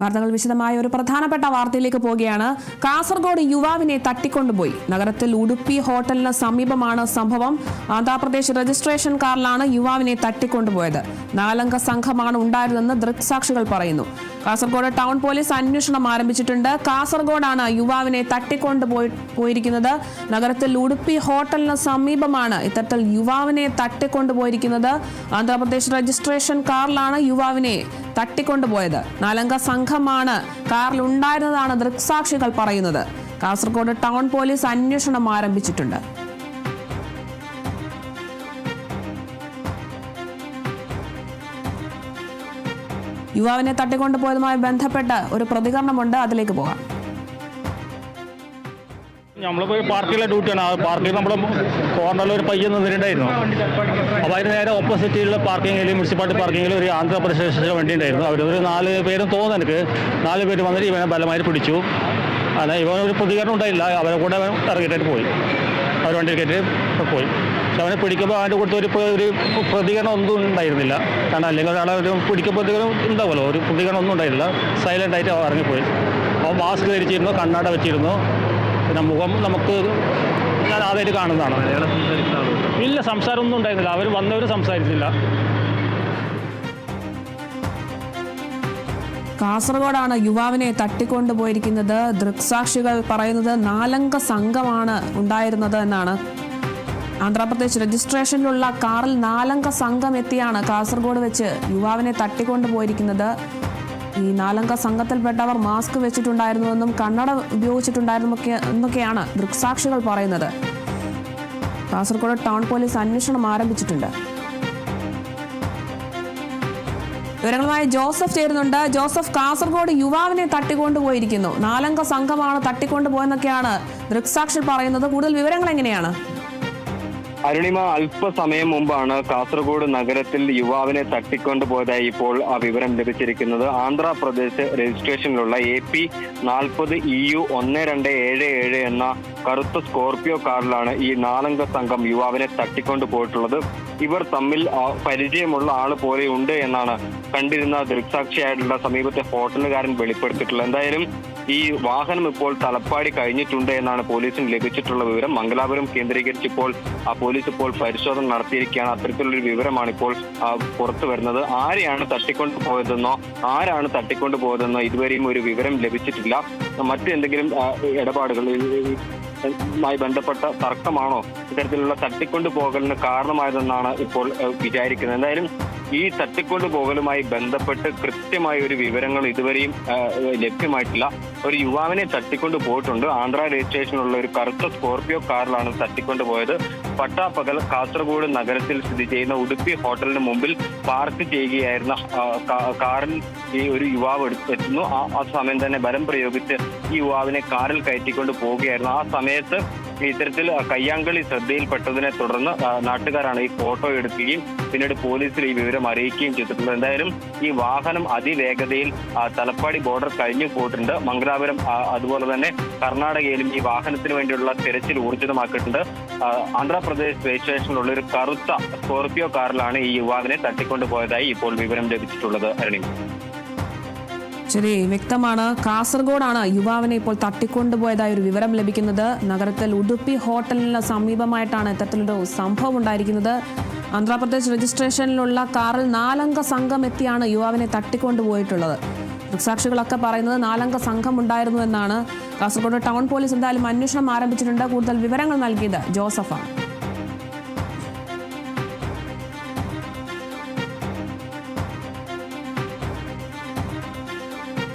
വാർത്തകൾ വിശദമായ ഒരു പ്രധാനപ്പെട്ട വാർത്തയിലേക്ക് പോവുകയാണ്. കാസർഗോഡ് യുവാവിനെ തട്ടിക്കൊണ്ടുപോയി. നഗരത്തിൽ ഉടുപ്പി ഹോട്ടലിന് സമീപമാണ് സംഭവം. ആന്ധ്രാപ്രദേശ് രജിസ്ട്രേഷൻ കാറിലാണ് യുവാവിനെ തട്ടിക്കൊണ്ടുപോയത്. 4 അംഗ സംഘമാണ് ഉണ്ടായിരുന്നെന്ന് ദൃക്സാക്ഷികൾ പറയുന്നു. കാസർഗോഡ് ടൗൺ പോലീസ് അന്വേഷണം ആരംഭിച്ചിട്ടുണ്ട്. കാസർഗോഡാണ് യുവാവിനെ തട്ടിക്കൊണ്ടുപോയിരിക്കുന്നത്. നഗരത്തിൽ ഉടുപ്പി ഹോട്ടലിന് സമീപമാണ് ഇത്തരത്തിൽ യുവാവിനെ തട്ടിക്കൊണ്ടുപോയിരിക്കുന്നത്. ആന്ധ്രാപ്രദേശ് രജിസ്ട്രേഷൻ കാറിലാണ് യുവാവിനെ തട്ടിക്കൊണ്ടുപോയത്. 4 അംഗ സംഘമാണ് കാറിലുണ്ടായിരുന്നതാണ് ദൃക്സാക്ഷികൾ പറയുന്നത്. കാസർഗോഡ് ടൗൺ പോലീസ് അന്വേഷണം ആരംഭിച്ചിട്ടുണ്ട്. യുവാവിനെ തട്ടിക്കൊണ്ടുപോയതുമായി ബന്ധപ്പെട്ട് ഒരു പ്രതികരണമുണ്ട്, അതിലേക്ക് പോകാം. നമ്മളിപ്പോൾ പാർക്കിലെ ഡ്യൂട്ടിയാണ്. ആ പാർക്കിൽ നമ്മൾ കോർണറിൽ ഒരു പയ്യൻ നിന്നിട്ടുണ്ടായിരുന്നു. അപ്പോൾ അതിന് നേരെ ഓപ്പോസിറ്റുള്ള പാർക്കിങ്ങിൽ, മുനിസിപ്പാലിറ്റി പാർക്കിങ്ങിൽ ഒരു ആന്ധ്രാപ്രദേശിലെ വണ്ടി ഉണ്ടായിരുന്നു. അവരൊരു 4 പേരും തോന്നുന്നു, എനിക്ക് 4 പേര് വന്നിട്ട് ഇവനെ ബലമായി പിടിച്ചു. അല്ല, ഇവനൊരു പ്രതികരണം ഉണ്ടായില്ല. അവരെ കൂടെ അവൻ ഇറങ്ങിയിട്ട് പോയി. അവർ വണ്ടി കയറ്റി പോയി. പക്ഷെ അവനെ പിടിക്കുമ്പോൾ അവൻ്റെ കൊടുത്ത് ഒരു പ്രതികരണം ഒന്നും ഉണ്ടായിരുന്നില്ല. കാരണം അല്ലെങ്കിൽ ഒരാളെ ഒരു പിടിക്കുമ്പോൾ ഉണ്ടാവുമല്ലോ, ഒരു പ്രതികരണം ഒന്നും ഉണ്ടായിരുന്നില്ല. സൈലൻ്റായിട്ട് ഇറങ്ങിപ്പോയി. അവൻ മാസ്ക് ധരിച്ചിരുന്നു, കണ്ണാട വെച്ചിരുന്നു. പിന്നെ മുഖം നമുക്ക് ഞാൻ ആദ്യമായിട്ട് കാണുന്നതാണ്. ഇല്ല, സംസാരമൊന്നും ഉണ്ടായിരുന്നില്ല. അവർ വന്നവർ സംസാരിച്ചില്ല. കാസർഗോഡാണ് യുവാവിനെ തട്ടിക്കൊണ്ടുപോയിരിക്കുന്നത്. ദൃക്സാക്ഷികൾ പറയുന്നത് 4 അംഗ സംഘമാണ് ഉണ്ടായിരുന്നത് എന്നാണ്. ആന്ധ്രാപ്രദേശ് രജിസ്ട്രേഷനിലുള്ള കാറിൽ 4 അംഗ സംഘം എത്തിയാണ് കാസർഗോഡ് വെച്ച് യുവാവിനെ തട്ടിക്കൊണ്ടുപോയിരിക്കുന്നത്. ഈ 4 അംഗ സംഘത്തിൽപ്പെട്ടവർ മാസ്ക് വെച്ചിട്ടുണ്ടായിരുന്നുവെന്നും കണ്ണട ഉപയോഗിച്ചിട്ടുണ്ടായിരുന്നൊക്കെയാണ് ദൃക്സാക്ഷികൾ പറയുന്നത്. കാസർഗോഡ് ടൗൺ പോലീസ് അന്വേഷണം ആരംഭിച്ചിട്ടുണ്ട്. വിവരങ്ങളുമായി ജോസഫ് ചേരുന്നുണ്ട്. ജോസഫ്, കാസർഗോഡ് യുവാവിനെ തട്ടിക്കൊണ്ടുപോയിരിക്കുന്നു. 4 അംഗ സംഘമാണ് തട്ടിക്കൊണ്ടുപോയെന്നൊക്കെയാണ് ദൃക്സാക്ഷികൾ പറയുന്നത്. കൂടുതൽ വിവരങ്ങൾ എങ്ങനെയാണ്? അരുണിമ, അല്പസമയം മുമ്പാണ് കാസർഗോഡ് നഗരത്തിൽ യുവാവിനെ തട്ടിക്കൊണ്ടുപോയതായി ഇപ്പോൾ ആ വിവരം ലഭിച്ചിരിക്കുന്നത്. ആന്ധ്രാപ്രദേശ് രജിസ്ട്രേഷനിലുള്ള AP 40 EU 1277 എന്ന കറുത്ത സ്കോർപിയോ കാറിലാണ് ഈ 4 അംഗ സംഘം യുവാവിനെ തട്ടിക്കൊണ്ടുപോയിട്ടുള്ളത്. ഇവർ തമ്മിൽ പരിചയമുള്ള ആൾ പോലെ ഉണ്ട് എന്നാണ് കണ്ടിരുന്ന ദൃക്സാക്ഷിയായിട്ടുള്ള സമീപത്തെ ഹോട്ടലുകാരൻ വെളിപ്പെടുത്തിയിട്ടുള്ളത്. എന്തായാലും ഈ വാഹനം ഇപ്പോൾ തലപ്പാടി കഴിഞ്ഞിട്ടുണ്ട് എന്നാണ് പോലീസിന് ലഭിച്ചിട്ടുള്ള വിവരം. മംഗലാപുരം കേന്ദ്രീകരിച്ച് പോലീസ് ഇപ്പോൾ പരിശോധന നടത്തിയിരിക്കുകയാണ്. അത്തരത്തിലുള്ളൊരു വിവരമാണ് ഇപ്പോൾ പുറത്തു വരുന്നത്. ആരെയാണ് തട്ടിക്കൊണ്ടുപോയതെന്നോ ഇതുവരെയും ഒരു വിവരം ലഭിച്ചിട്ടില്ല. മറ്റെന്തെങ്കിലും ഇടപാടുകളുമായി ബന്ധപ്പെട്ട തർക്കമാണോ ഇത്തരത്തിലുള്ള തട്ടിക്കൊണ്ടുപോകലിന് കാരണമായതെന്നാണ് ഇപ്പോൾ വിചാരിക്കുന്നത്. എന്തായാലും ഈ തട്ടിക്കൊണ്ടുപോകലുമായി ബന്ധപ്പെട്ട് കൃത്യമായ ഒരു വിവരങ്ങൾ ഇതുവരെയും ലഭ്യമായിട്ടില്ല. ഒരു യുവാവിനെ തട്ടിക്കൊണ്ടു പോയിട്ടുണ്ട്. ആന്ധ്ര രജിസ്ട്രേഷനുള്ള ഒരു കറുത്ത സ്കോർപിയോ കാറിലാണ് തട്ടിക്കൊണ്ടുപോയത്. പട്ടാപ്പകൽ കാസർഗോഡ് നഗരത്തിൽ സ്ഥിതി ചെയ്യുന്ന ഉടുപ്പി ഹോട്ടലിന് മുമ്പിൽ പാർക്ക് ചെയ്യുകയായിരുന്ന കാറിൽ ഈ ഒരു യുവാവ് എത്തുന്നു. ആ സമയം തന്നെ ബലം പ്രയോഗിച്ച് ഈ യുവാവിനെ കാറിൽ കയറ്റിക്കൊണ്ട് പോവുകയായിരുന്നു. ആ സമയത്ത് ഇത്തരത്തിൽ കയ്യാങ്കളി ശ്രദ്ധയിൽപ്പെട്ടതിനെ തുടർന്ന് നാട്ടുകാരാണ് ഈ ഫോട്ടോ എടുക്കുകയും പിന്നീട് പോലീസിൽ ഈ വിവരം അറിയിക്കുകയും ചെയ്തിട്ടുള്ളത്. എന്തായാലും ഈ വാഹനം അതിവേഗതയിൽ തലപ്പാടി ബോർഡർ കഴിഞ്ഞു പോയിട്ടുണ്ട്. മംഗലാപുരം അതുപോലെ തന്നെ കർണാടകയിലും ഈ വാഹനത്തിന് വേണ്ടിയുള്ള തിരച്ചിൽ ഊർജിതമാക്കിയിട്ടുണ്ട്. ആന്ധ്രാപ്രദേശ് രജിസ്ട്രേഷനിലുള്ള ഒരു കറുത്ത സ്കോർപിയോ കാറിലാണ് ഈ യുവാവിനെ തട്ടിക്കൊണ്ടുപോയതായി ഇപ്പോൾ വിവരം ലഭിച്ചിട്ടുള്ളത്. അരുണി, ശരി, വ്യക്തമാണ്. കാസർഗോഡാണ് യുവാവിനെ ഇപ്പോൾ തട്ടിക്കൊണ്ടുപോയതായി ഒരു വിവരം ലഭിക്കുന്നത്. നഗരത്തിൽ ഉടുപ്പി ഹോട്ടലിന് സമീപമായിട്ടാണ് ഇത്തരത്തിലൊരു സംഭവം ഉണ്ടായിരിക്കുന്നത്. ആന്ധ്രാപ്രദേശ് രജിസ്ട്രേഷനിലുള്ള കാറിൽ 4 അംഗ സംഘം എത്തിയാണ് യുവാവിനെ തട്ടിക്കൊണ്ടുപോയിട്ടുള്ളത്. ദൃക്സാക്ഷികളൊക്കെ പറയുന്നത് 4 അംഗ സംഘം ഉണ്ടായിരുന്നു എന്നാണ്. കാസർഗോഡ് ടൗൺ പോലീസ് എന്തായാലും അന്വേഷണം ആരംഭിച്ചിട്ടുണ്ട്. കൂടുതൽ വിവരങ്ങൾ നൽകിയത് ജോസഫാണ്.